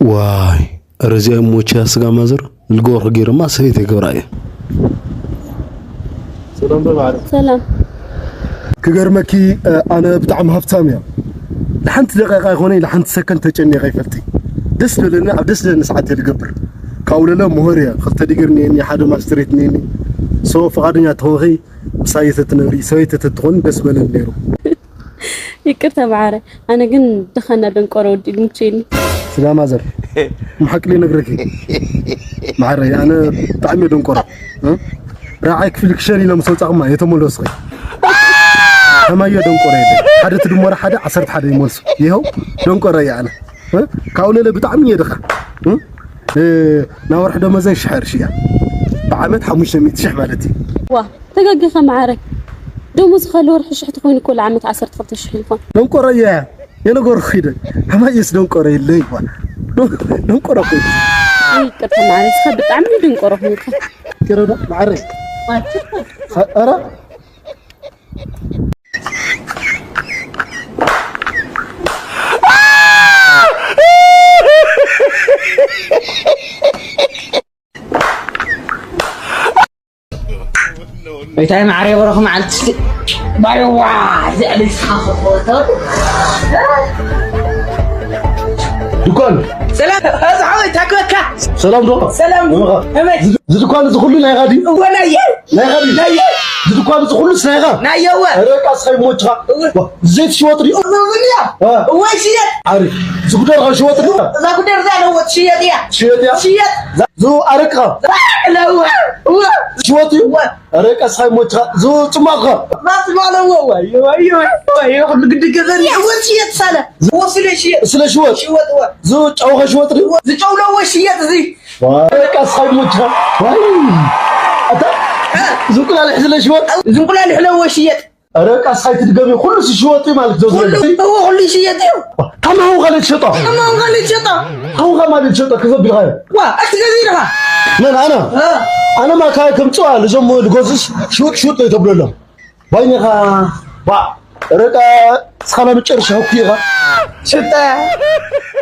واي رزق موتشا سقا مازر الجور غير ما سيتي كبراي سلام ببعض سلام كجرمكي أنا بتعم هفتامية لحنت دقيقة هوني لحنت سكن تجني غيفلتي دس لنا دس لنا ساعات القبر كاول له مهرية خلت دقرني إني حدا ما اشتريتني سو فقدني توغي سايت تنوري سايت تتغن دس بالنيرو يكرت بعارة أنا جن دخلنا دنقرو دي ممكن سلام أزر محك لي نقركي معري أنا طعمي دنقرو راعيك في الكشري لما صوت أغمى يتمول وسخي كما هي دنقرو حدا تدمر حدا عصرت حدا يملس يهو دنقرو يعني كاول له بطعمي يدخل نور حدا ما زي شحر شيا بعمت 500 شح مالتي واه تقاقخ معارك دومز خلور حشح تكون كل عام 10 13 يكون دنقرو يا نقر خيدا كما يس دنقرو اللي دنقرو خيدا يكرت معارك خبط عمي دنقرو هيك كده معرك ما تشوف أرى بيتاي معري بروح مع باي واه زعل صاحب دكان سلام هذا عوي تاكلك سلام دو سلام همك دكان زخلو لا غادي وانا لا غادي لا دكان زخلو سناغا نايوا ريك اسخي موتها زيت شوطري ومنيا هو شيت عارف زقدر شوطري ذا قدر ذا هو شيت يا شيت زو ارقه لا هو شوطي ريك اسخي موتها زو تماغا ما تسمع هو ايوه قد كذا هو شيت سنه هو سلا شوط زو تعوغ شوطري زي هو شيت زي ريك اسخي موتها واي زنقل على حزل شوط زنقل على حلوه شيت ريك اسخي تدقمي كل شوطي مالك زوزل هو كل شيت كما هو غلط شطه كما هو غلط شطه هو غلط شطه كذب بالغايه وا اكتغيرها من انا ما كايكم صوا لزم الجوزس شوط يتبلو لهم باينها وا رقا سخنا مጨርሻ وكيغا شتا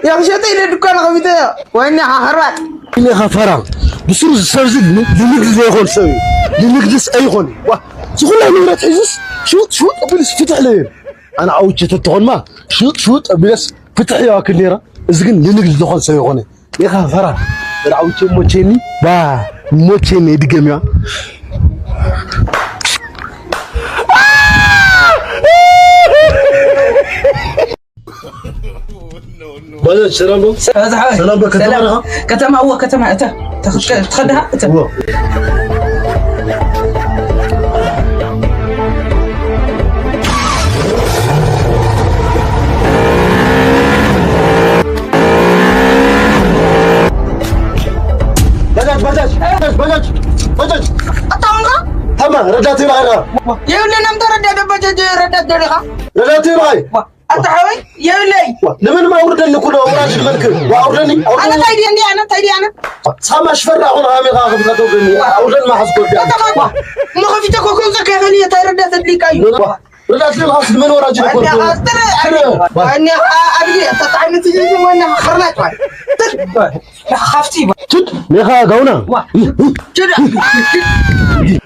يا شتا الى دكان غبيته وين حرات اللي غفرا بسر سرزد لنقد زي يقول سوي لنقدس اي يقول وا زغلا نورات حزس شوط ابلس فتح لي انا عوجت تتقون ما شوط ابلس فتح يا كليرا ازغن لنقد زغل سوي يقول يا غفرا راوچ موچني با موچني دغميا بلد سلام سلام بكتمها كتمها هو كتمها أنت تخدها أنت بجاج أطعمها تمام رداتي معنا يقول لنا مدار ردات ردات دريخة رداتي معي أتحوي يقول لي لمن ما أوردني كله أوراج الملك وأوردني أنا تايدي أنا سامع شفرة هنا عامل غاغب لا تقولني أوردني ما حسب بيا ما خفيتك وكم زكاة خليه تردات اللي كايو ردات لي الغاص من وراج أنا أبي تطعمي تجي وأنا خرنات خفتي تد نيخا قونا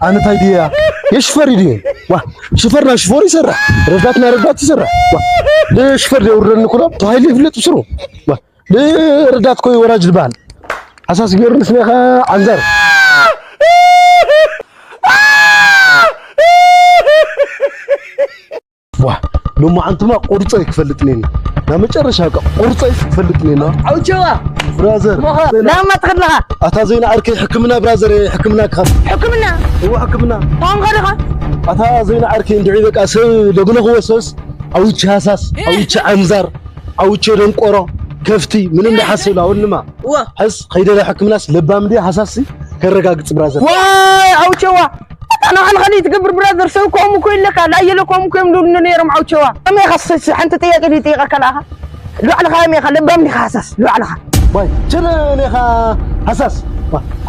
أنا تايديا يشفر يدين شفرنا شفور يسرع رداتنا ردات يسرع ليش شفر يوردني كله تهايلي فلت بسرو ليه ردات كوي وراج البال أساس غير نيخا عنزر لما أنتما قرصة يكفلتني لا مجرش هكا قرصة يكفلتني لا عوجوا برازر لا ما تخلها أتا زين أركي حكمنا برازر حكمنا كخ حكمنا هو حكمنا قام غيرها أتا زين أركي ندعي بك أسوي لقنا هو سوس أو تشاساس أو تشعنزر أو تشرنقرة كفتي من اللي حصل أول ما حس خيدنا حكمنا لبام دي حساسي كرقاق برازر واي عوجوا أنا خليت قبر برادر سوكم وكل لك لا يلكم كم دون نيرم عوجوا ما يخصص أنت تيجي تيجي كلها لو على خامي خلي بام خاسس لو على باي جنني خا حساس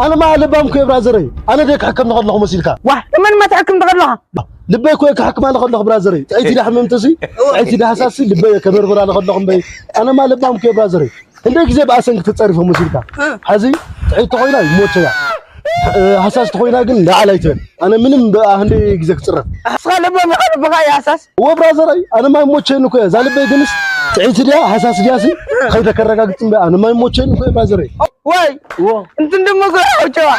أنا ما لبام كيف برازري أنا ديك حكم نقول لهم مسيلك واه من ما تحكم تغلها لبي كويك حكم أنا نقول لهم برازري أيتي ده حممتسي أيتي ده حساسي لبي كبر برا نقول لهم بي أنا ما لبام كيف برازري عندك زي بأسنك تتصرف مسيرك حزي تعيد تخوينا يموتها حساس تخوينا قل لا عليتن أنا منهم بقى عندي جزك تصرف أصلا بقى يا حساس هو برازري أنا ما يموتشي إنه كذا زال بيجنس تعيد تديا حساس جاسي خير كرجع قلت بقى أنا ما يموتشي إنه كذا برازري واي أنت عندما قاعد جوا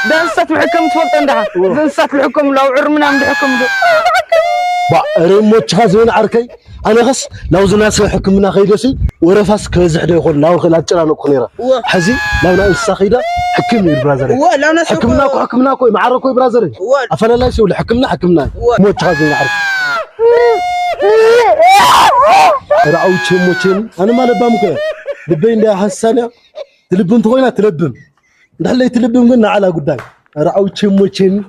دنسات الحكم تفضل عندها دنسات الحكم لو عرمنا من الحكم بقى ريموت خازين عركي أنا غس لو زناس حكمنا خيدسي ورفاس كزح ده يقول لو خلات ترى خنيرة حزي لو ناس سخيدة حكمني البرازري لو ناس حكمنا كوي معركوي برازري أفلا لا شو اللي حكمنا موت خازين عركي رأوتشي موتشين أنا ما لبام كذا لبين ده حسنا تلبم تقولنا تلبم ده اللي تلبم قلنا على قدام رأوتشي موتشين